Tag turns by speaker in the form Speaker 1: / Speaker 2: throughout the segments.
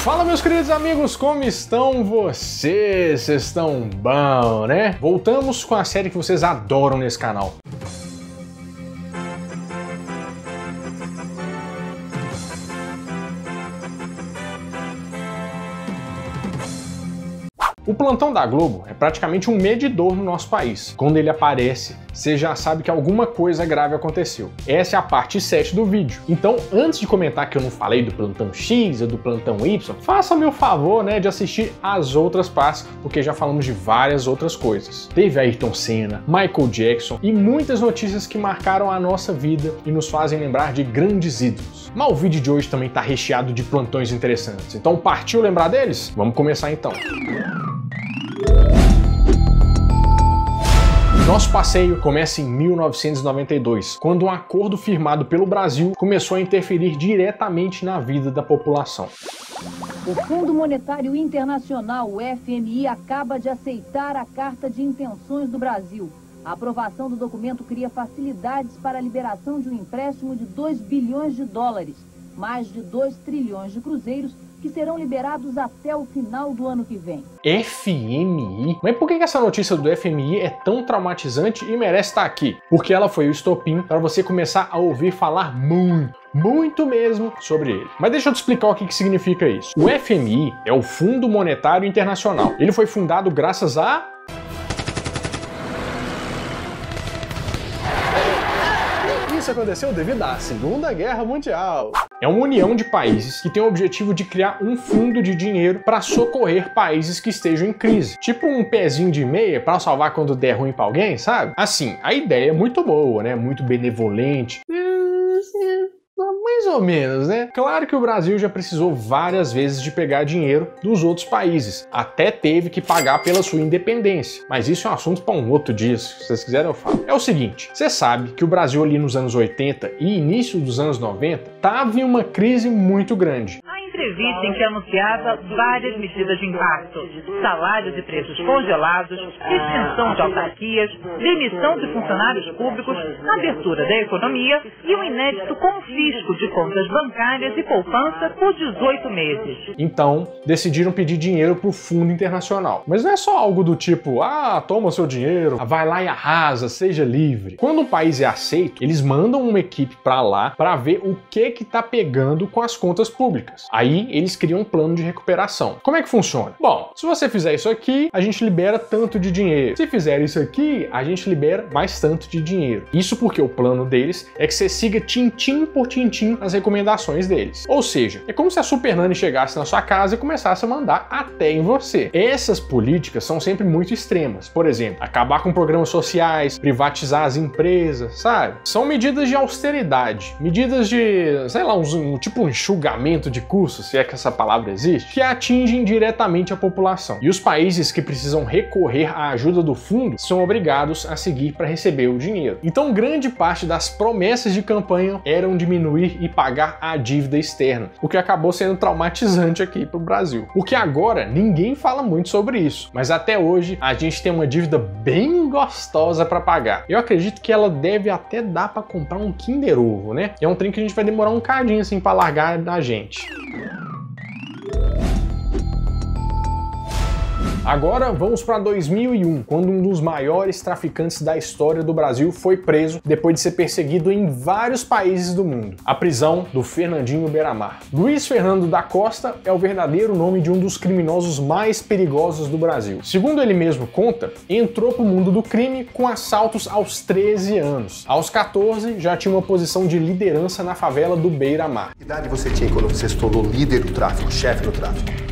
Speaker 1: Fala, meus queridos amigos, como estão vocês? Vocês estão bom, né? Voltamos com a série que vocês adoram nesse canal. O plantão da Globo é praticamente um medidor no nosso país. Quando ele aparece, você já sabe que alguma coisa grave aconteceu. Essa é a parte 7 do vídeo. Então, antes de comentar que eu não falei do plantão X ou do plantão Y, faça-me o favor, né, de assistir as outras partes, porque já falamos de várias outras coisas. Teve Ayrton Senna, Michael Jackson e muitas notícias que marcaram a nossa vida e nos fazem lembrar de grandes ídolos. Mas o vídeo de hoje também está recheado de plantões interessantes. Então, partiu lembrar deles? Vamos começar então. Nosso passeio começa em 1992, quando um acordo firmado pelo Brasil começou a interferir diretamente na vida da população.
Speaker 2: O Fundo Monetário Internacional, o FMI, acaba de aceitar a Carta de Intenções do Brasil. A aprovação do documento cria facilidades para a liberação de um empréstimo de 2 bilhões de dólares, mais de 2 trilhões de cruzeiros, que serão liberados até o final do ano que vem.
Speaker 1: FMI? Mas por que essa notícia do FMI é tão traumatizante e merece estar aqui? Porque ela foi o estopim para você começar a ouvir falar muito mesmo sobre ele. Mas deixa eu te explicar o que significa isso. O FMI é o Fundo Monetário Internacional. Ele foi fundado graças a... Isso aconteceu devido à Segunda Guerra Mundial. É uma união de países que tem o objetivo de criar um fundo de dinheiro para socorrer países que estejam em crise. Tipo um pezinho de meia para salvar quando der ruim para alguém, sabe? Assim, a ideia é muito boa, né? Muito benevolente. Mais ou menos, né? Claro que o Brasil já precisou várias vezes de pegar dinheiro dos outros países. Até teve que pagar pela sua independência. Mas isso é um assunto para um outro dia. Se vocês quiserem eu falo. É o seguinte, você sabe que o Brasil ali nos anos 80 e início dos anos 90 estava em uma crise muito grande.
Speaker 3: Entrevista em que anunciava várias medidas de impacto: salários e preços congelados, extinção de autarquias, demissão de funcionários públicos, abertura da economia e um inédito confisco de contas bancárias e poupança por 18 meses.
Speaker 1: Então, decidiram pedir dinheiro para o Fundo Internacional. Mas não é só algo do tipo, toma seu dinheiro, vai lá e arrasa, seja livre. Quando um país é aceito, eles mandam uma equipe para lá para ver o que tá pegando com as contas públicas. Aí eles criam um plano de recuperação. Como é que funciona? Bom, se você fizer isso aqui, a gente libera tanto de dinheiro. Se fizer isso aqui, a gente libera mais tanto de dinheiro. Isso porque o plano deles é que você siga tintim por tintim as recomendações deles. Ou seja, é como se a Super Nanny chegasse na sua casa e começasse a mandar até em você. Essas políticas são sempre muito extremas. Por exemplo, acabar com programas sociais, privatizar as empresas, sabe? São medidas de austeridade, medidas de, sei lá, tipo um enxugamento de custos, se é que essa palavra existe, que atingem diretamente a população. E os países que precisam recorrer à ajuda do fundo são obrigados a seguir para receber o dinheiro. Então, grande parte das promessas de campanha eram diminuir e pagar a dívida externa, o que acabou sendo traumatizante aqui para o Brasil. Porque agora ninguém fala muito sobre isso, mas até hoje a gente tem uma dívida bem gostosa para pagar. Eu acredito que ela deve até dar para comprar um Kinder Ovo, né? É um trem que a gente vai demorar um cadinho assim para largar da gente. Agora vamos para 2001, quando um dos maiores traficantes da história do Brasil foi preso depois de ser perseguido em vários países do mundo. A prisão do Fernandinho Beiramar. Luiz Fernando da Costa é o verdadeiro nome de um dos criminosos mais perigosos do Brasil. Segundo ele mesmo conta, entrou para o mundo do crime com assaltos aos 13 anos. Aos 14 já tinha uma posição de liderança na favela do Beiramar.
Speaker 4: Que idade você tinha quando você se tornou líder do tráfico, chefe do tráfico?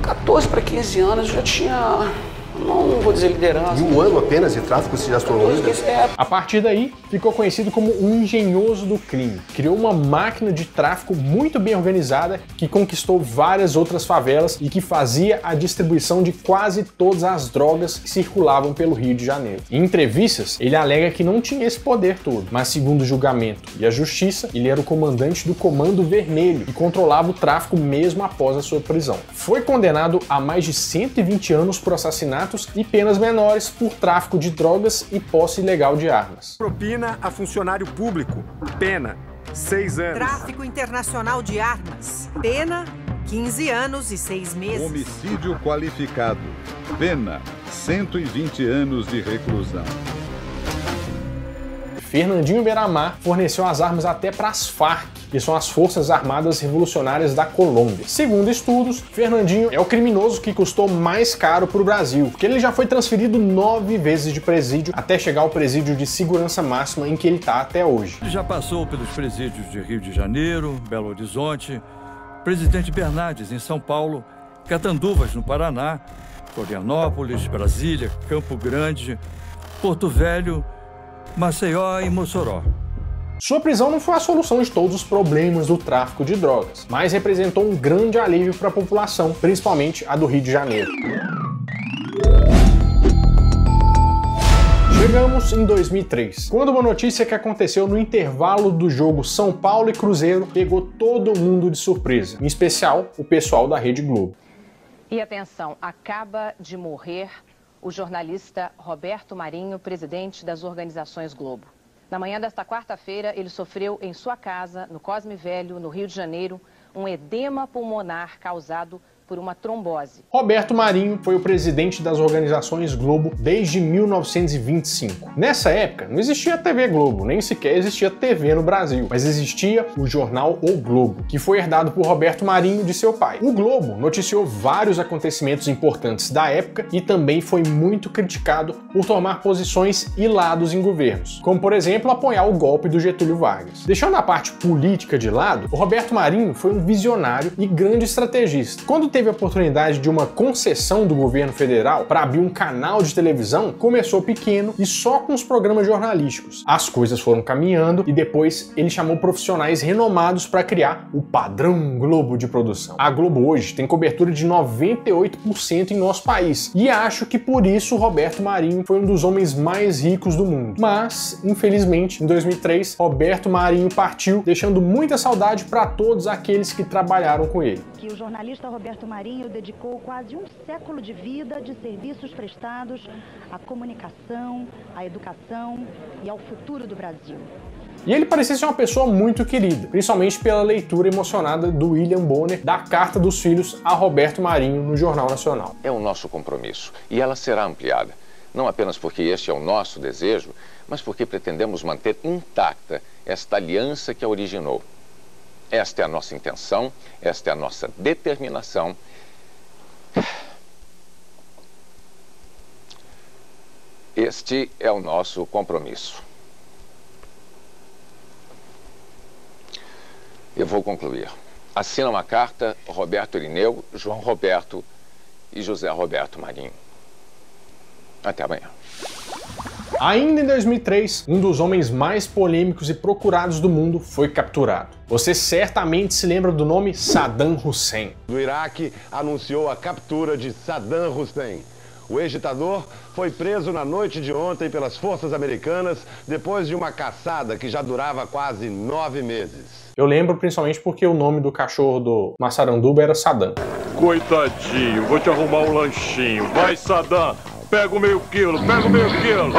Speaker 5: 14 para 15 anos já tinha, não vou dizer liderança.
Speaker 4: Em um ano apenas de tráfico você já se tornou líder?
Speaker 1: A partir daí, ficou conhecido como um engenhoso do crime. Criou uma máquina de tráfico muito bem organizada que conquistou várias outras favelas e que fazia a distribuição de quase todas as drogas que circulavam pelo Rio de Janeiro. Em entrevistas, ele alega que não tinha esse poder todo, mas segundo o julgamento e a justiça, ele era o comandante do Comando Vermelho e controlava o tráfico mesmo após a sua prisão. Foi condenado a mais de 120 anos por assassinatos e penas menores por tráfico de drogas e posse ilegal de armas.
Speaker 6: Propina a funcionário público. Pena, 6 anos.
Speaker 7: Tráfico internacional de armas. Pena,
Speaker 6: 15 anos e 6 meses.
Speaker 7: Homicídio qualificado. Pena: 120 anos de reclusão.
Speaker 1: Fernandinho Beiramar forneceu as armas até para as Farc, que são as Forças Armadas Revolucionárias da Colômbia. Segundo estudos, Fernandinho é o criminoso que custou mais caro para o Brasil, porque ele já foi transferido 9 vezes de presídio até chegar ao presídio de segurança máxima em que ele está até hoje.
Speaker 8: Ele já passou pelos presídios de Rio de Janeiro, Belo Horizonte, Presidente Bernardes em São Paulo, Catanduvas no Paraná, Florianópolis, Brasília, Campo Grande, Porto Velho, Maceió e Mossoró.
Speaker 1: Sua prisão não foi a solução de todos os problemas do tráfico de drogas, mas representou um grande alívio para a população, principalmente a do Rio de Janeiro. Chegamos em 2003, quando uma notícia que aconteceu no intervalo do jogo São Paulo e Cruzeiro pegou todo mundo de surpresa, em especial o pessoal da Rede Globo.
Speaker 9: E atenção, acaba de morrer o jornalista Roberto Marinho, presidente das Organizações Globo. Na manhã desta quarta-feira, ele sofreu em sua casa, no Cosme Velho, no Rio de Janeiro, um edema pulmonar causado por uma trombose.
Speaker 1: Roberto Marinho foi o presidente das Organizações Globo desde 1925. Nessa época, não existia TV Globo, nem sequer existia TV no Brasil, mas existia o jornal O Globo, que foi herdado por Roberto Marinho de seu pai. O Globo noticiou vários acontecimentos importantes da época e também foi muito criticado por tomar posições e lados em governos, como por exemplo apoiar o golpe do Getúlio Vargas. Deixando a parte política de lado, o Roberto Marinho foi um visionário e grande estrategista. Quando teve a oportunidade de uma concessão do governo federal para abrir um canal de televisão, começou pequeno e só com os programas jornalísticos. As coisas foram caminhando e depois ele chamou profissionais renomados para criar o padrão Globo de produção. A Globo hoje tem cobertura de 98% em nosso país e acho que por isso o Roberto Marinho foi um dos homens mais ricos do mundo. Mas, infelizmente, em 2003, Roberto Marinho partiu, deixando muita saudade para todos aqueles que trabalharam com ele.
Speaker 10: Que o jornalista Roberto Marinho dedicou quase um século de vida de serviços prestados à comunicação, à educação e ao futuro do Brasil.
Speaker 1: E ele parecia ser uma pessoa muito querida, principalmente pela leitura emocionada do William Bonner da Carta dos Filhos a Roberto Marinho no Jornal Nacional.
Speaker 11: É o nosso compromisso e ela será ampliada, não apenas porque este é o nosso desejo, mas porque pretendemos manter intacta esta aliança que a originou. Esta é a nossa intenção, esta é a nossa determinação. Este é o nosso compromisso. Eu vou concluir. Assinam a carta Roberto Irineu, João Roberto e José Roberto Marinho. Até amanhã.
Speaker 1: Ainda em 2003, um dos homens mais polêmicos e procurados do mundo foi capturado. Você certamente se lembra do nome Saddam Hussein.
Speaker 12: O Iraque anunciou a captura de Saddam Hussein. O ex-ditador foi preso na noite de ontem pelas forças americanas depois de uma caçada que já durava quase 9 meses.
Speaker 1: Eu lembro principalmente porque o nome do cachorro do Massaranduba era Saddam.
Speaker 13: Coitadinho, vou te arrumar um lanchinho. Vai, Saddam! Pega o meio quilo, pega o meio quilo!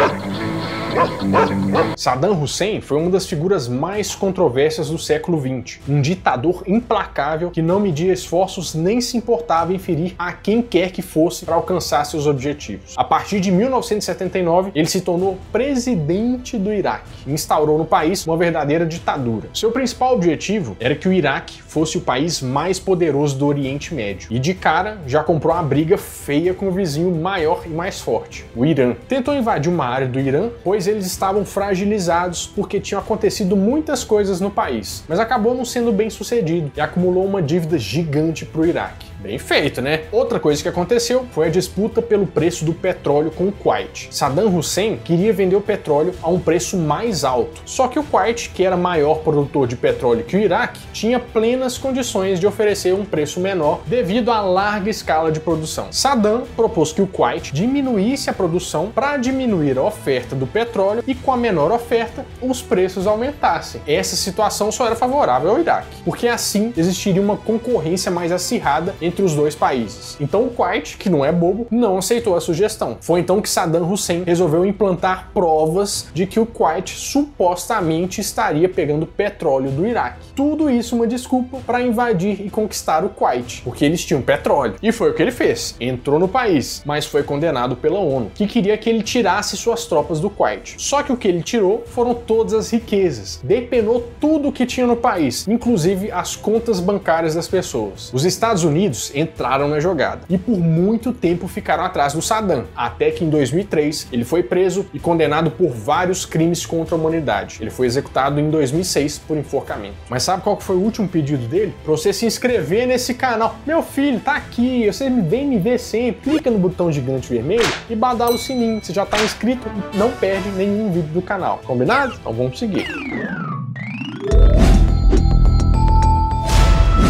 Speaker 1: Saddam Hussein foi uma das figuras mais controversas do século XX. Um ditador implacável que não media esforços nem se importava em ferir a quem quer que fosse para alcançar seus objetivos. A partir de 1979, ele se tornou presidente do Iraque e instaurou no país uma verdadeira ditadura. Seu principal objetivo era que o Iraque fosse o país mais poderoso do Oriente Médio. E de cara, já comprou uma briga feia com o vizinho maior e mais forte, o Irã. Tentou invadir uma área do Irã, pois eles estavam fragilizados porque tinham acontecido muitas coisas no país, mas acabou não sendo bem sucedido e acumulou uma dívida gigante para o Iraque. Bem feito, né? Outra coisa que aconteceu foi a disputa pelo preço do petróleo com o Kuwait. Saddam Hussein queria vender o petróleo a um preço mais alto, só que o Kuwait, que era maior produtor de petróleo que o Iraque, tinha plenas condições de oferecer um preço menor devido à larga escala de produção. Saddam propôs que o Kuwait diminuísse a produção para diminuir a oferta do petróleo e com a menor oferta, os preços aumentassem. Essa situação só era favorável ao Iraque, porque assim existiria uma concorrência mais acirrada entre os dois países. Então o Kuwait, que não é bobo, não aceitou a sugestão. Foi então que Saddam Hussein resolveu implantar provas de que o Kuwait supostamente estaria pegando petróleo do Iraque. Tudo isso uma desculpa para invadir e conquistar o Kuwait, porque eles tinham petróleo. E foi o que ele fez. Entrou no país, mas foi condenado pela ONU, que queria que ele tirasse suas tropas do Kuwait. Só que o que ele tirou foram todas as riquezas. Depenou tudo que tinha no país, inclusive as contas bancárias das pessoas. Os Estados Unidos entraram na jogada e por muito tempo ficaram atrás do Saddam, até que em 2003 ele foi preso e condenado por vários crimes contra a humanidade. Ele foi executado em 2006 por enforcamento. Mas sabe qual que foi o último pedido dele? Pra você se inscrever nesse canal. Meu filho, tá aqui, você vem me ver sempre. Clica no botão gigante vermelho e badala o sininho. Você já tá inscrito e não perde nenhum vídeo do canal. Combinado? Então vamos seguir.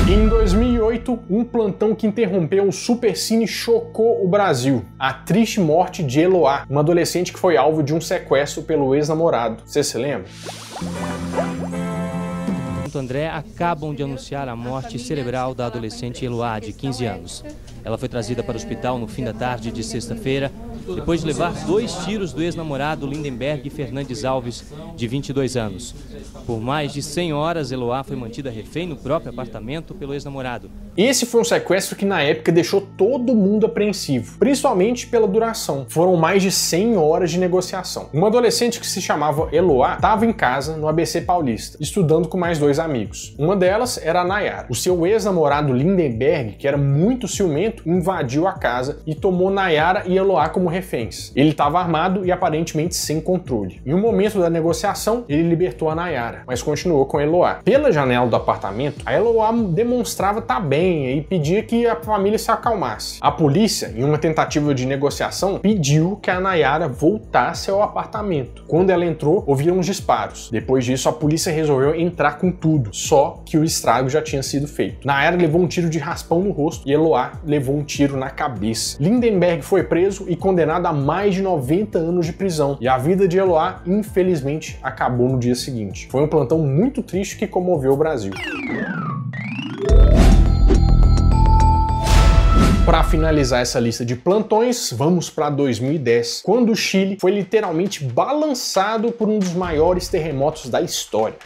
Speaker 1: Em 2008, um plantão que interrompeu o Supercine chocou o Brasil. A triste morte de Eloá, uma adolescente que foi alvo de um sequestro pelo ex-namorado. Você se lembra?
Speaker 14: André acabam de anunciar a morte cerebral da adolescente Eloá, de 15 anos. Ela foi trazida para o hospital no fim da tarde de sexta-feira, depois de levar 2 tiros do ex-namorado Lindenberg Fernandes Alves, de 22 anos. Por mais de 100 horas, Eloá foi mantida refém no próprio apartamento pelo ex-namorado.
Speaker 1: Esse foi um sequestro que na época deixou todo mundo apreensivo, principalmente pela duração. Foram mais de 100 horas de negociação. Uma adolescente que se chamava Eloá estava em casa no ABC Paulista, estudando com mais 2 amigos. Uma delas era a Nayara. O seu ex-namorado Lindenberg, que era muito ciumento, invadiu a casa e tomou Nayara e Eloá como reféns. Ele estava armado e aparentemente sem controle. Em um momento da negociação, ele libertou a Nayara, mas continuou com a Eloá. Pela janela do apartamento, a Eloá demonstrava estar bem e pedia que a família se acalmasse. A polícia, em uma tentativa de negociação, pediu que a Nayara voltasse ao apartamento. Quando ela entrou, ouviram os disparos. Depois disso, a polícia resolveu entrar com tudo, só que o estrago já tinha sido feito. Nayara levou um tiro de raspão no rosto e Eloá levou um tiro na cabeça. Lindenberg foi preso e condenado a mais de 90 anos de prisão, e a vida de Eloá, infelizmente, acabou no dia seguinte. Foi um plantão muito triste que comoveu o Brasil. Para finalizar essa lista de plantões, vamos para 2010, quando o Chile foi literalmente balançado por um dos maiores terremotos da história.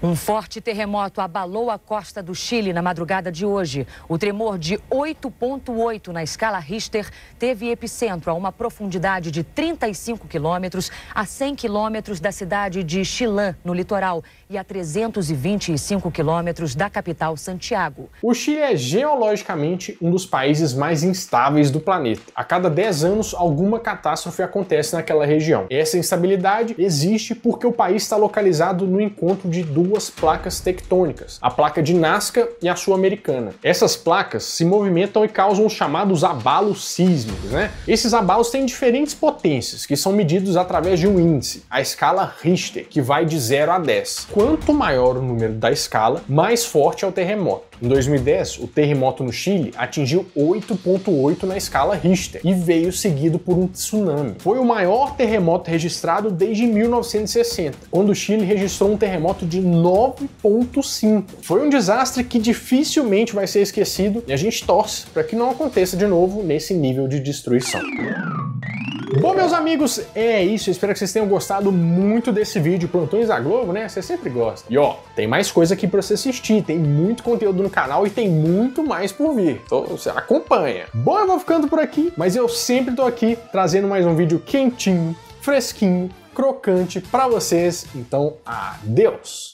Speaker 15: Um forte terremoto abalou a costa do Chile na madrugada de hoje. O tremor de 8,8 na escala Richter teve epicentro a uma profundidade de 35 quilômetros a 100 quilômetros da cidade de Chilán, no litoral, e a 325 quilômetros da capital, Santiago.
Speaker 1: O Chile é geologicamente um dos países mais instáveis do planeta. A cada 10 anos, alguma catástrofe acontece naquela região. Essa instabilidade existe porque o país está localizado no encontro de duas placas tectônicas, a placa de Nazca e a Sul-Americana. Essas placas se movimentam e causam os chamados abalos sísmicos, né? Esses abalos têm diferentes potências, que são medidos através de um índice, a escala Richter, que vai de 0 a 10. Quanto maior o número da escala, mais forte é o terremoto. Em 2010, o terremoto no Chile atingiu 8,8 na escala Richter e veio seguido por um tsunami. Foi o maior terremoto registrado desde 1960, quando o Chile registrou um terremoto de 9,5. Foi um desastre que dificilmente vai ser esquecido e a gente torce para que não aconteça de novo nesse nível de destruição. Bom, meus amigos, é isso. Eu espero que vocês tenham gostado muito desse vídeo. Plantões da Globo, né? Você sempre gosta. E ó, tem mais coisa aqui pra você assistir. Tem muito conteúdo no canal e tem muito mais por vir. Então você acompanha. Bom, eu vou ficando por aqui, mas eu sempre tô aqui trazendo mais um vídeo quentinho, fresquinho, crocante pra vocês. Então, adeus!